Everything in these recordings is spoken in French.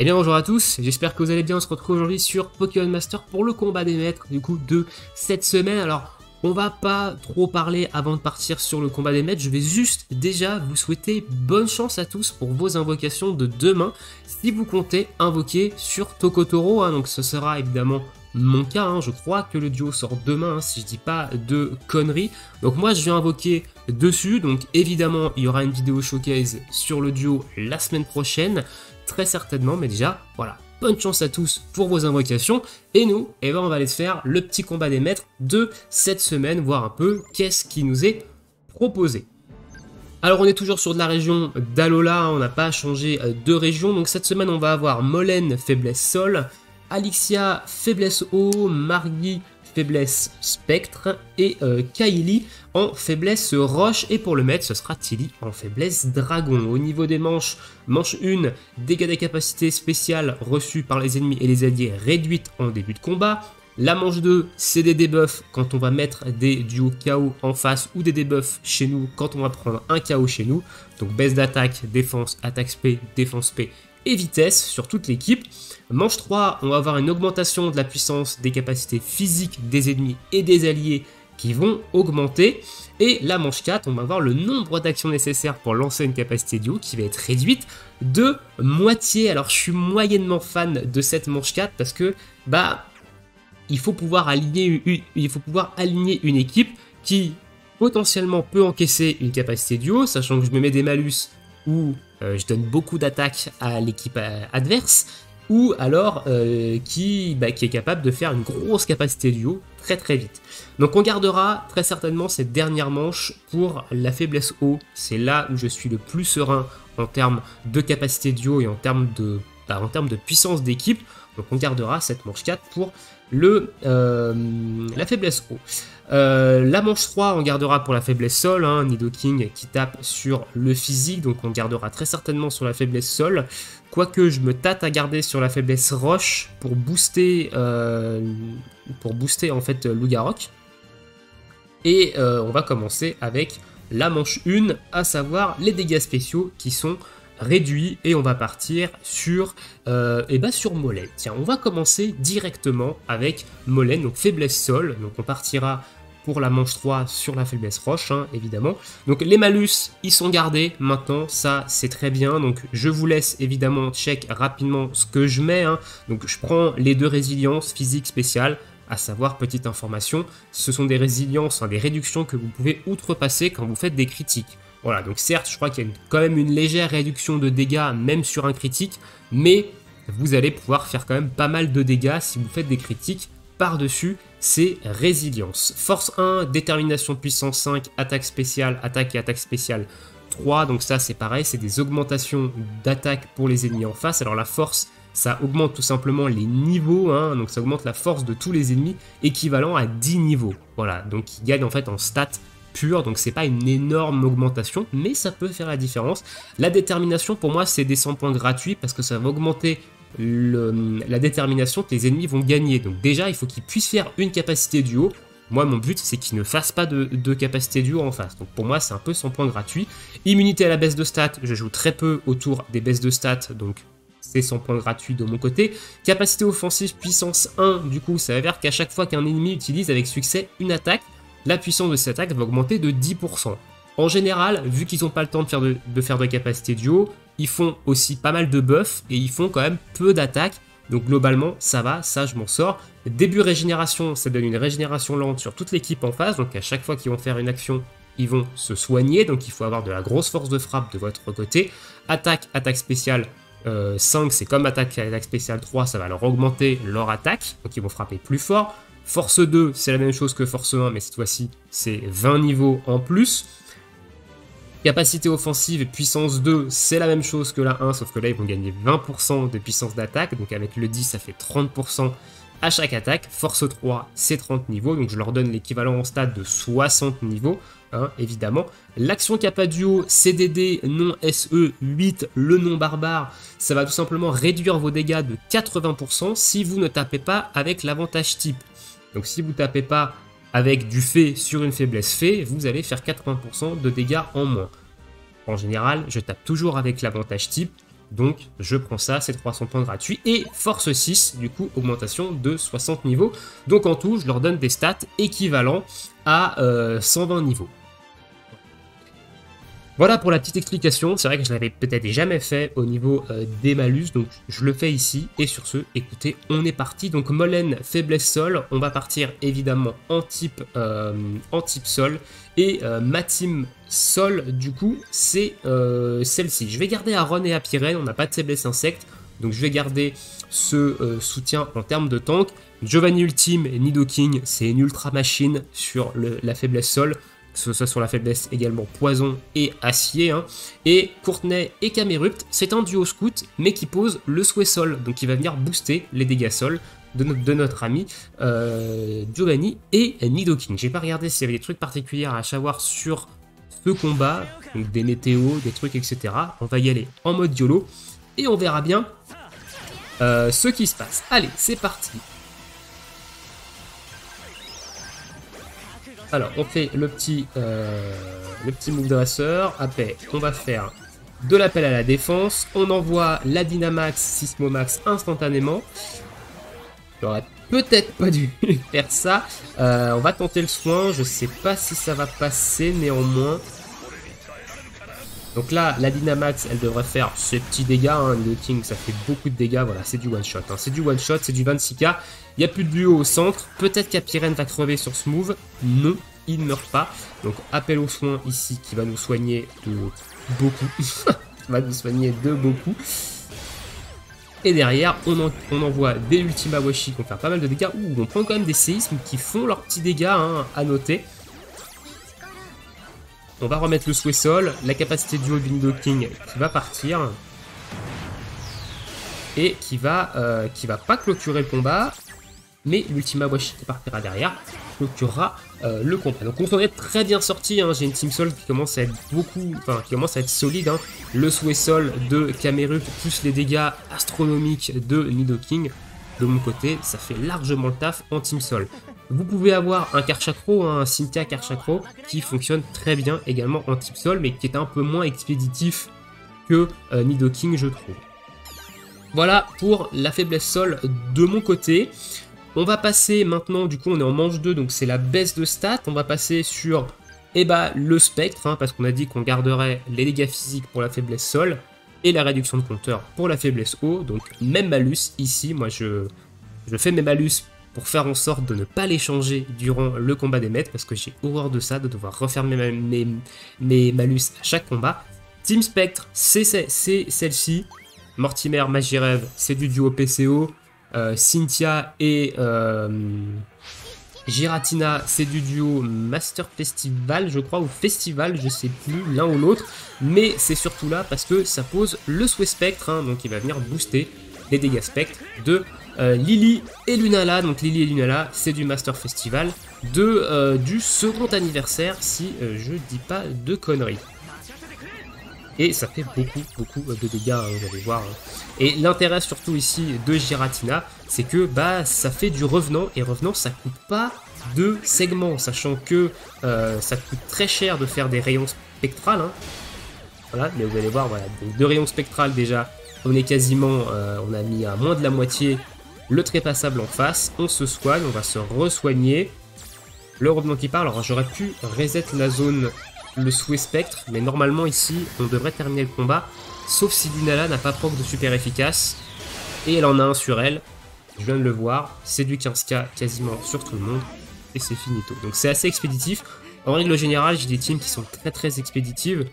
Eh bien bonjour à tous, j'espère que vous allez bien, on se retrouve aujourd'hui sur Pokémon Master pour le combat des maîtres du coup de cette semaine. Alors on va pas trop parler avant de partir sur le combat des maîtres, je vais juste déjà vous souhaiter bonne chance à tous pour vos invocations de demain si vous comptez invoquer sur Tokotoro, donc ce sera évidemment mon cas, je crois que le duo sort demain si je dis pas de conneries. Donc moi je vais invoquer dessus, donc évidemment il y aura une vidéo showcase sur le duo la semaine prochaine. Très certainement, mais déjà, voilà, bonne chance à tous pour vos invocations, et nous, on va aller faire le petit combat des maîtres de cette semaine, voir un peu qu'est-ce qui nous est proposé. Alors on est toujours sur de la région d'Alola, on n'a pas changé de région, donc cette semaine on va avoir Molène, faiblesse sol, Alixia, faiblesse eau, Margui, faiblesse spectre, et Kaili en faiblesse roche, et pour le maître ce sera Tilly en faiblesse dragon. Au niveau des manches, manche 1, dégâts des capacités spéciales reçues par les ennemis et les alliés réduites en début de combat. La manche 2, c'est des debuffs quand on va mettre des duos KO en face, ou des debuffs chez nous quand on va prendre un KO chez nous. Donc baisse d'attaque, défense, attaque SP, défense P et vitesse sur toute l'équipe. Manche 3, on va avoir une augmentation de la puissance des capacités physiques des ennemis et des alliés qui vont augmenter. Et la manche 4, on va avoir le nombre d'actions nécessaires pour lancer une capacité duo qui va être réduite de moitié. Alors je suis moyennement fan de cette manche 4 parce que il faut pouvoir aligner une équipe qui potentiellement peut encaisser une capacité duo, sachant que je me mets des malus où je donne beaucoup d'attaques à l'équipe adverse, ou alors qui est capable de faire une grosse capacité duo très vite. Donc on gardera très certainement cette dernière manche pour la faiblesse eau, c'est là où je suis le plus serein en termes de capacité duo et en termes de puissance d'équipe. Donc on gardera cette manche 4 pour la faiblesse eau. La manche 3 on gardera pour la faiblesse sol, Nidoking qui tape sur le physique, donc on gardera très certainement sur la faiblesse sol, quoique je me tâte à garder sur la faiblesse roche pour booster en fait Lugarok. Et on va commencer avec la manche 1, à savoir les dégâts spéciaux qui sont réduit, et on va partir sur Molène. Tiens, on va commencer directement avec Molène, donc faiblesse sol, donc on partira pour la manche 3 sur la faiblesse roche, évidemment. Donc les malus, ils sont gardés maintenant, ça c'est très bien, donc je vous laisse évidemment check rapidement ce que je mets, donc je prends les deux résiliences physique spéciale, à savoir, petite information, ce sont des résiliences, des réductions que vous pouvez outrepasser quand vous faites des critiques. Voilà, donc certes, je crois qu'il y a quand même une légère réduction de dégâts, même sur un critique, mais vous allez pouvoir faire quand même pas mal de dégâts si vous faites des critiques par-dessus ces résiliences. Force 1, détermination puissance 5, attaque spéciale, attaque et attaque spéciale 3, donc ça c'est pareil, c'est des augmentations d'attaque pour les ennemis en face. Alors la force, ça augmente tout simplement les niveaux, donc ça augmente la force de tous les ennemis, équivalent à 10 niveaux. Voilà, donc ils gagnent en fait en stats pure, donc c'est pas une énorme augmentation, mais ça peut faire la différence. La détermination, pour moi, c'est des 100 points gratuits parce que ça va augmenter la détermination que les ennemis vont gagner. Donc déjà, il faut qu'ils puissent faire une capacité duo. Moi, mon but, c'est qu'ils ne fassent pas de capacité duo en face. Donc pour moi, c'est un peu 100 points gratuits. Immunité à la baisse de stats, je joue très peu autour des baisses de stats, donc c'est 100 points gratuits de mon côté. Capacité offensive puissance 1, du coup, ça veut dire qu'à chaque fois qu'un ennemi utilise avec succès une attaque, la puissance de cette attaque va augmenter de 10%. En général, vu qu'ils n'ont pas le temps de faire de capacité duo, ils font aussi pas mal de buffs et ils font quand même peu d'attaques. Donc globalement, ça va, ça je m'en sors. Début régénération, ça donne une régénération lente sur toute l'équipe en face. Donc à chaque fois qu'ils vont faire une action, ils vont se soigner. Donc il faut avoir de la grosse force de frappe de votre côté. Attaque spéciale 5, c'est comme attaque spéciale 3, ça va leur augmenter leur attaque. Donc ils vont frapper plus fort. Force 2, c'est la même chose que Force 1, mais cette fois-ci, c'est 20 niveaux en plus. Capacité offensive et puissance 2, c'est la même chose que la 1, sauf que là, ils vont gagner 20% de puissance d'attaque. Donc avec le 10, ça fait 30% à chaque attaque. Force 3, c'est 30 niveaux, donc je leur donne l'équivalent en stade de 60 niveaux, évidemment. L'action Kappa Duo, CDD, non SE, 8, le non barbare, ça va tout simplement réduire vos dégâts de 80% si vous ne tapez pas avec l'avantage type. Donc si vous tapez pas avec du fée sur une faiblesse fée, vous allez faire 80% de dégâts en moins. En général, je tape toujours avec l'avantage type. Donc je prends ça, c'est 300 points gratuits. Et force 6, du coup, augmentation de 60 niveaux. Donc en tout, je leur donne des stats équivalents à 120 niveaux. Voilà pour la petite explication, c'est vrai que je l'avais peut-être jamais fait au niveau des malus, donc je le fais ici, et sur ce, écoutez, on est parti. Donc Molène, faiblesse sol, on va partir évidemment en type sol, et ma team sol, du coup, c'est celle-ci. Je vais garder Aaron et Apiren, on n'a pas de faiblesse insecte, donc je vais garder ce soutien en termes de tank. Giovanni Ultime et Nidoking, c'est une ultra machine sur la faiblesse sol, que ce soit sur la faiblesse également poison et acier, hein. Et Courtenay et Camerupt, c'est un duo scout, mais qui pose le souhait sol, donc il va venir booster les dégâts sol de notre ami Giovanni et Nidoking. J'ai pas regardé s'il y avait des trucs particuliers à savoir sur ce combat, donc des météos, des trucs, etc. On va y aller en mode YOLO, et on verra bien ce qui se passe. Allez, c'est parti. Alors, on fait le petit move dresseur. Après, on va faire de l'appel à la défense. On envoie la Dynamax, Sismomax instantanément. J'aurais peut-être pas dû faire ça. On va tenter le soin. Je sais pas si ça va passer néanmoins. Donc là, la Dynamax, elle devrait faire ses petits dégâts. Hein. Le King, ça fait beaucoup de dégâts. Voilà, c'est du one-shot. Hein. C'est du one-shot, c'est du 26k. Il n'y a plus de duo au centre. Peut-être qu'Apiren va crever sur ce move. Non, il ne meurt pas. Donc, appel au soin ici qui va nous soigner de beaucoup. Va nous soigner de beaucoup. Et derrière, on envoie des Ultima Washi qui vont faire pas mal de dégâts. Ouh, on prend quand même des séismes qui font leurs petits dégâts, hein, à noter. On va remettre le souhait sol, la capacité duo du Nidoking qui va partir. Et qui va pas clôturer le combat. Mais l'Ultima Washi qui partira derrière clôturera le combat. Donc on s'en est très bien sorti, hein. J'ai une team sol qui commence à être qui commence à être solide, hein. Le souhait sol de Camerupt plus les dégâts astronomiques de Nidoking. De mon côté, ça fait largement le taf en team sol. Vous pouvez avoir un Karchakro, un Cynthia Karchakro, qui fonctionne très bien également en team sol, mais qui est un peu moins expéditif que Nidoking, je trouve. Voilà pour la faiblesse sol de mon côté. On va passer maintenant, du coup on est en manche 2, donc c'est la baisse de stats. On va passer sur le spectre, hein, parce qu'on a dit qu'on garderait les dégâts physiques pour la faiblesse sol et la réduction de compteur pour la faiblesse eau. Donc même malus ici, moi je fais mes malus pour faire en sorte de ne pas les changer durant le combat des maîtres, parce que j'ai horreur de ça, de devoir refaire mes malus à chaque combat. Team Spectre, c'est celle-ci. Mortimer, Magirève, c'est du duo PCO. Cynthia et Giratina, c'est du duo Master Festival, je crois, ou Festival, je sais plus, l'un ou l'autre. Mais c'est surtout là parce que ça pose le souhait spectre, hein, donc il va venir booster les dégâts spectre de Lily et Lunala. Donc Lily et Lunala, c'est du Master Festival du second anniversaire, si je dis pas de conneries. Et ça fait beaucoup de dégâts, hein, vous allez voir. Hein. Et l'intérêt surtout ici de Giratina, c'est que ça fait du revenant, et revenant ça coûte pas de segments, sachant que ça coûte très cher de faire des rayons spectrales. Hein. Voilà, mais vous allez voir, voilà, donc 2 rayons spectrales déjà, on est quasiment, on a mis à moins de la moitié le trépassable en face, on se soigne, on va se re-soigner. Le revenant qui parle, alors j'aurais pu reset la zone, le souhait spectre, mais normalement ici on devrait terminer le combat, sauf si Lunala n'a pas proc de super efficace, et elle en a un sur elle, je viens de le voir, c'est du 15k quasiment sur tout le monde, et c'est finito. Donc c'est assez expéditif. En règle générale, j'ai des teams qui sont très expéditives,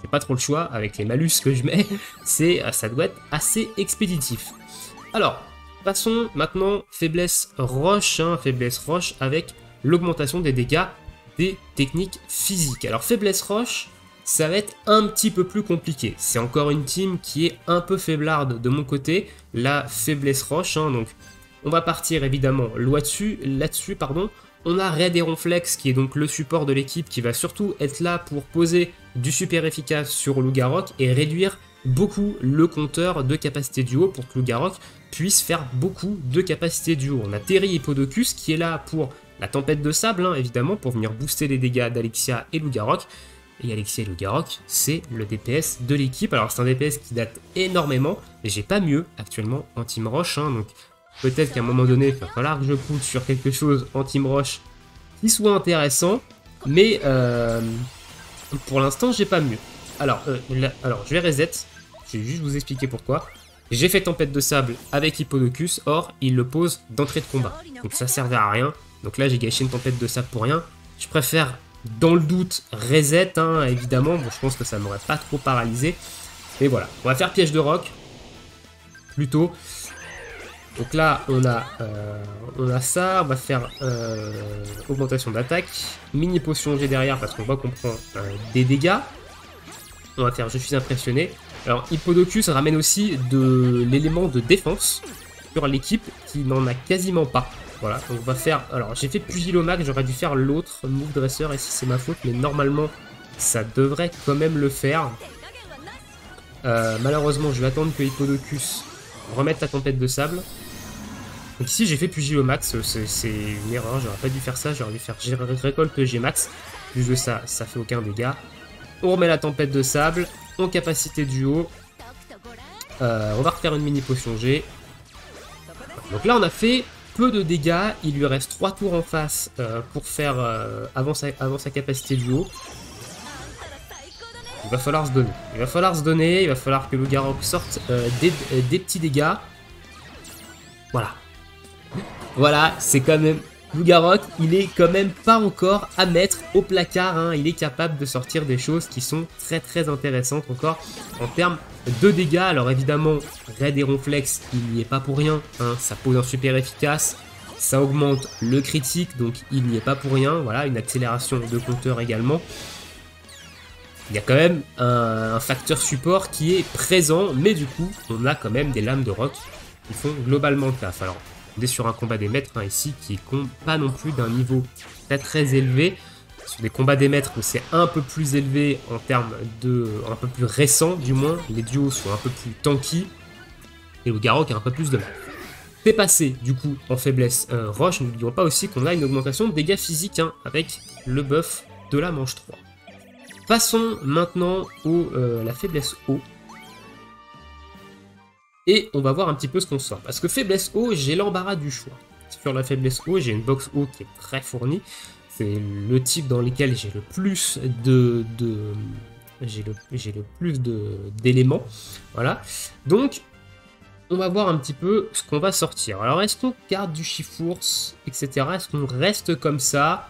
j'ai pas trop le choix avec les malus que je mets, ça doit être assez expéditif. Alors, passons maintenant faiblesse roche, hein, faiblesse roche avec l'augmentation des dégâts des techniques physiques. Alors faiblesse roche, ça va être un petit peu plus compliqué. C'est encore une team qui est un peu faiblarde de mon côté, la faiblesse roche, hein, donc on va partir évidemment là-dessus, on a Raid et Ronflex qui est donc le support de l'équipe qui va surtout être là pour poser du super efficace sur Lugarok et réduire beaucoup le compteur de capacité duo pour que Lugarok puisse faire beaucoup de capacité duo. On a Terry et Podocus qui est là pour la tempête de sable, hein, évidemment, pour venir booster les dégâts d'Alexia et Lugarok. Et Alexis et Lugarok, c'est le DPS de l'équipe. Alors c'est un DPS qui date énormément, et j'ai pas mieux actuellement en Team Roche, hein, donc peut-être qu'à un moment donné, il va falloir que je pousse sur quelque chose en Team Roche qui soit intéressant, mais pour l'instant, j'ai pas mieux. Alors, je vais reset, je vais juste vous expliquer pourquoi. J'ai fait Tempête de Sable avec Hippodocus, or il le pose d'entrée de combat, donc ça servait à rien. Donc là, j'ai gâché une Tempête de Sable pour rien. Je préfère, dans le doute, reset, hein, évidemment. Bon, je pense que ça m'aurait pas trop paralysé. Mais voilà, on va faire Piège de Roc, plutôt. Donc là, on a ça, on va faire augmentation d'attaque, mini potion G derrière parce qu'on voit qu'on prend des dégâts. On va faire Je suis impressionné. Alors, Hippodocus ramène aussi de l'élément de défense sur l'équipe qui n'en a quasiment pas. Voilà, donc on va faire... Alors, j'ai fait Pugilomax, j'aurais dû faire l'autre Move Dresseur, et si c'est ma faute, mais normalement, ça devrait quand même le faire. Malheureusement, je vais attendre que Hippodocus remette la Tempête de Sable. Donc ici j'ai fait Pugilomax, c'est une erreur, j'aurais pas dû faire ça, j'aurais dû faire récolte Gmax. Plus de ça, ça fait aucun dégât. On remet la Tempête de Sable, on capacité duo. On va refaire une mini potion G. Donc là on a fait peu de dégâts, il lui reste 3 tours en face pour faire avant sa capacité duo. Il va falloir se donner, il va falloir que Lugarok sorte des petits dégâts. Voilà. Voilà, c'est quand même... Lugarok, il est quand même pas encore à mettre au placard, hein. Il est capable de sortir des choses qui sont très très intéressantes encore en termes de dégâts. Alors évidemment, Raid et Ronflex, il n'y est pas pour rien, hein. Ça pose un super efficace, ça augmente le critique, donc il n'y est pas pour rien. Voilà, une accélération de compteur également. Il y a quand même un facteur support qui est présent, mais du coup, on a quand même des lames de roc qui font globalement le taf. Alors, on est sur un combat des maîtres hein, ici qui est pas non plus d'un niveau très très élevé. Sur des combats des maîtres où c'est un peu plus élevé en termes de... un peu plus récent du moins. Les duos sont un peu plus tanky et le Garok a un peu plus de mal. C'est passé du coup en faiblesse roche. N'oublions pas aussi qu'on a une augmentation de dégâts physiques hein, avec le buff de la manche 3. Passons maintenant la faiblesse eau. Et on va voir un petit peu ce qu'on sort. Parce que faiblesse eau, j'ai l'embarras du choix. Sur la faiblesse eau, j'ai une box eau qui est très fournie. C'est le type dans lequel j'ai le plus d'éléments. Voilà. Donc, on va voir un petit peu ce qu'on va sortir. Alors, est-ce qu'on garde du Chifours, etc. Est-ce qu'on reste comme ça?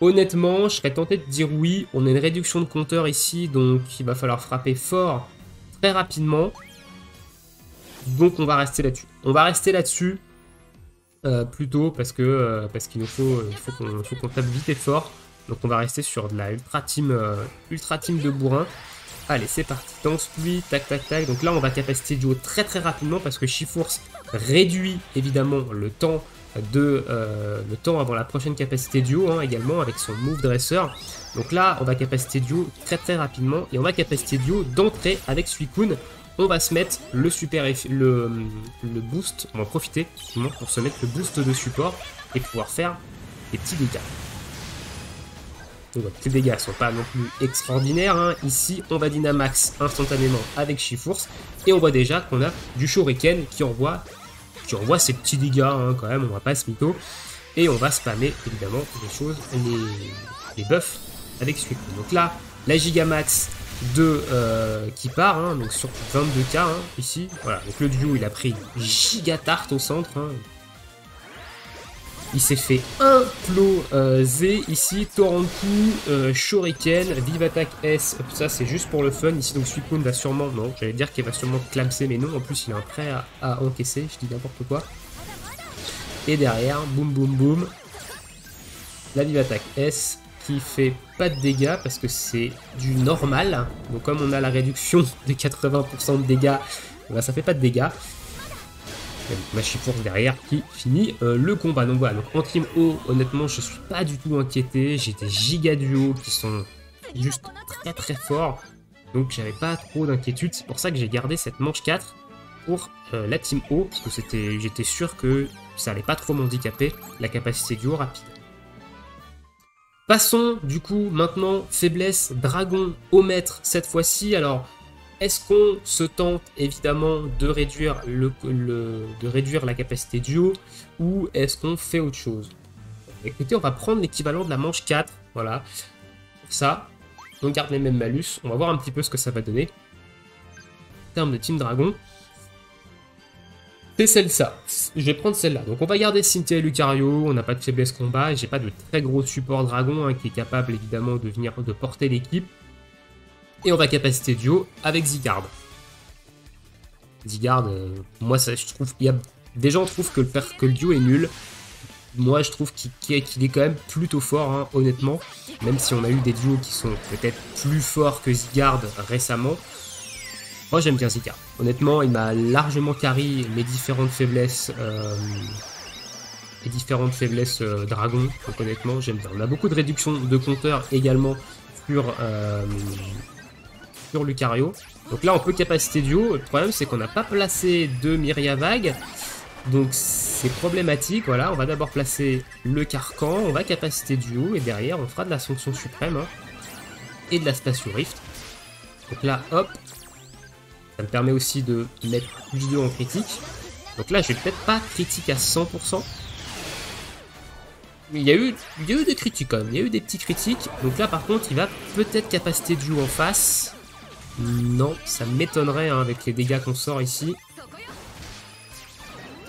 Honnêtement, je serais tenté de dire oui. On a une réduction de compteur ici, donc il va falloir frapper fort très rapidement. Donc on va rester là-dessus. On va rester là-dessus plutôt parce qu'il nous faut, qu'on tape vite et fort. Donc on va rester sur de la ultra team de bourrin. Allez, c'est parti. Danse pluie, tac tac tac. Donc là on va capacité duo très très rapidement parce que Chifours réduit évidemment le temps avant la prochaine capacité duo hein, également avec son move dresseur. Donc là on va capacité duo très très rapidement et on va capacité duo d'entrée avec Suicune. On va se mettre le boost, on va en profiter pour se mettre le boost de support et pouvoir faire des petits dégâts. Donc les dégâts ne sont pas non plus extraordinaires. Hein. Ici on va Dynamax instantanément avec Chifours et on voit déjà qu'on a du Shuriken qui envoie ses petits dégâts hein, quand même, on va pas se mytho. Et on va spammer évidemment les buffs avec Suicune. Donc là, la Gigamax qui part, hein, donc sur 22k hein, ici. Voilà, donc le duo il a pris Gigatart au centre. Hein. Il s'est fait imploser ici, Torrent-Coup, Shuriken, Vive Attaque S, ça c'est juste pour le fun. Ici donc Suicune va sûrement, non, j'allais dire qu'il va sûrement clamser, mais non, en plus il a un prêt à encaisser, je dis n'importe quoi. Et derrière, boum boum boum, la Vive Attaque S qui fait pas de dégâts parce que c'est du normal. Donc comme on a la réduction de 80% de dégâts, bah, ça fait pas de dégâts. Ma Chifours derrière qui finit le combat. Donc voilà, donc en team O, honnêtement, je suis pas du tout inquiété. J'ai des giga duos qui sont juste très très forts. Donc j'avais pas trop d'inquiétude. C'est pour ça que j'ai gardé cette manche 4 pour la team O. Parce que j'étais sûr que ça allait pas trop m'handicaper la capacité duo rapide. Passons du coup maintenant, faiblesse, dragon au maître cette fois-ci. Alors, est-ce qu'on se tente évidemment de réduire, de réduire la capacité duo ou est-ce qu'on fait autre chose? Écoutez, on va prendre l'équivalent de la manche 4, voilà. Pour ça, on garde les mêmes malus, on va voir un petit peu ce que ça va donner. En termes de Team Dragon, c'est celle-là. Je vais prendre celle-là. Donc on va garder Cynthia et Lucario, on n'a pas de faiblesse combat, j'ai pas de très gros support dragon qui est capable évidemment de porter l'équipe. Et on va capacité duo avec Zygarde. Zygarde, moi ça, je trouve, des gens trouvent que le duo est nul. Moi je trouve qu'il est quand même plutôt fort, hein, honnêtement. Même si on a eu des duos qui sont peut-être plus forts que Zygarde récemment. Moi j'aime bien Zygarde. Honnêtement, il m'a largement carry mes différentes faiblesses. Dragon. Donc honnêtement, j'aime bien. On a beaucoup de réduction de compteurs également sur Lucario. Donc là, on peut capacité duo. Le problème, c'est qu'on n'a pas placé de Myriavague. Donc c'est problématique. Voilà, on va d'abord placer le Carcan. On va capacité duo. Et derrière, on fera de la sanction suprême. Hein, et de la Spatio Rift. Donc là, hop. Ça me permet aussi de mettre plus 2 en critique. Donc là, je vais peut-être pas critique à 100%. Il y a eu des critiques quand même. Il y a eu des petits critiques. Donc là, par contre, il va peut-être capacité duo en face. Non, ça m'étonnerait hein, avec les dégâts qu'on sort ici.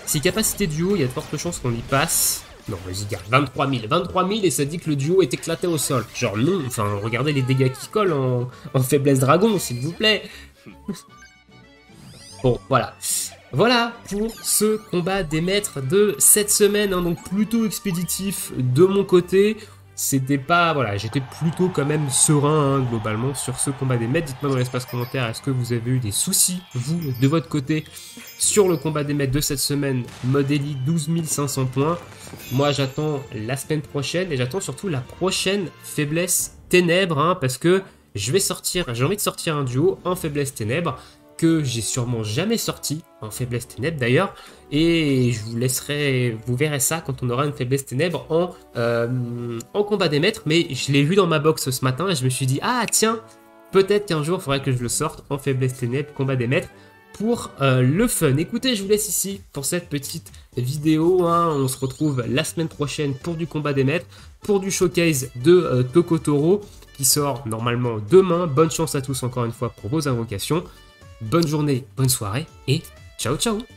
Si capacité duo, il y a de fortes chances qu'on y passe. Non, vas-y, garde 23 000. 23 000 et ça dit que le duo est éclaté au sol. Genre non, enfin, regardez les dégâts qui collent en faiblesse dragon, s'il vous plaît. Bon, voilà. Voilà pour ce combat des maîtres de cette semaine, hein, donc plutôt expéditif de mon côté. C'était pas, voilà, j'étais plutôt quand même serein hein, globalement sur ce combat des maîtres. Dites-moi dans l'espace commentaire, est-ce que vous avez eu des soucis, vous, de votre côté, sur le combat des maîtres de cette semaine, mode Elite, 12 500 points. Moi, j'attends la semaine prochaine et j'attends surtout la prochaine faiblesse ténèbres, hein, parce que j'ai envie de sortir un duo en faiblesse ténèbres que j'ai sûrement jamais sorti en faiblesse ténèbres d'ailleurs, et je vous laisserai, vous verrez ça quand on aura une faiblesse ténèbres en combat des maîtres, mais je l'ai vu dans ma box ce matin et je me suis dit ah tiens, peut-être qu'un jour il faudrait que je le sorte en faiblesse ténèbres, combat des maîtres, pour le fun. Écoutez, je vous laisse ici pour cette petite vidéo, hein. On se retrouve la semaine prochaine pour du combat des maîtres, pour du showcase de Tokotoro qui sort normalement demain. Bonne chance à tous encore une fois pour vos invocations. Bonne journée, bonne soirée et ciao ciao.